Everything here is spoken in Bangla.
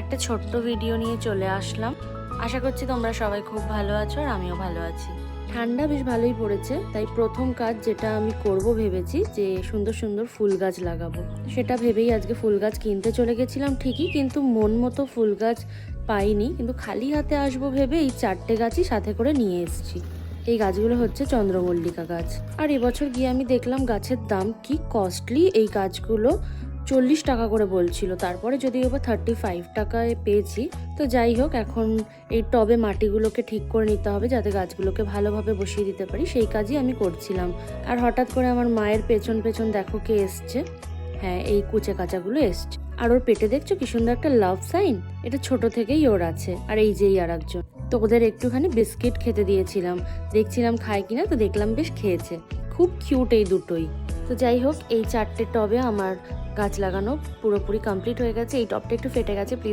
একটা ছোট্ট ভিডিও নিয়ে চলে আসলাম। আশা করছি তোমরা সবাই খুব ভালো আছো আর আমিও ভালো আছি। ঠান্ডা বেশ ভালোই পড়েছে, তাই প্রথম কাজ যেটা আমি করব ভেবেছি যে সুন্দর সুন্দর ফুল গাছ লাগাবো। সেটা ভেবেই আজকে ফুল গাছ কিনতে চলে গেছিলাম ঠিকই, কিন্তু মন মতো ফুল গাছ পাইনি। কিন্তু খালি হাতে আসবো ভেবে এই 4টে গাছই সাথে করে নিয়ে এসেছি। এই গাছগুলো হচ্ছে চন্দ্রমল্লিকা গাছ। আর এবছর গিয়ে আমি দেখলাম গাছের দাম কি কস্টলি। এই গাছগুলো 40 টাকা করে বলছিল, তারপরে যদি এবার 35 টাকায় পেয়েছি। তো যাই হোক, এখন এই টবে মাটিগুলোকে ঠিক করে নিতে হবে যাতে গাছগুলোকে ভালোভাবে বসিয়ে দিতে পারি, সেই কাজই আমি করছিলাম। আর হঠাৎ করে আমার মায়ের পেছন পেছন দেখো কে এসছে। হ্যাঁ, এই কুচে কাচাগুলো এসছে। আর ওর পেটে দেখছো কি সুন্দর একটা লাভ সাইন, এটা ছোট থেকেই ওর আছে। আর এই যেই আর একজন, তো ওদের একটুখানি বিস্কিট খেতে দিয়েছিলাম, দেখছিলাম খায় কিনা, তো দেখলাম বেশ খেয়েছে। খুব কিউট এই দুটোই। তো যাই হোক, এই 4টে টবে আমার গাছ লাগানো পুরোপুরি কমপ্লিট হয়ে গেছে। এই টবটা একটু ফেটে গেছে, প্লিজ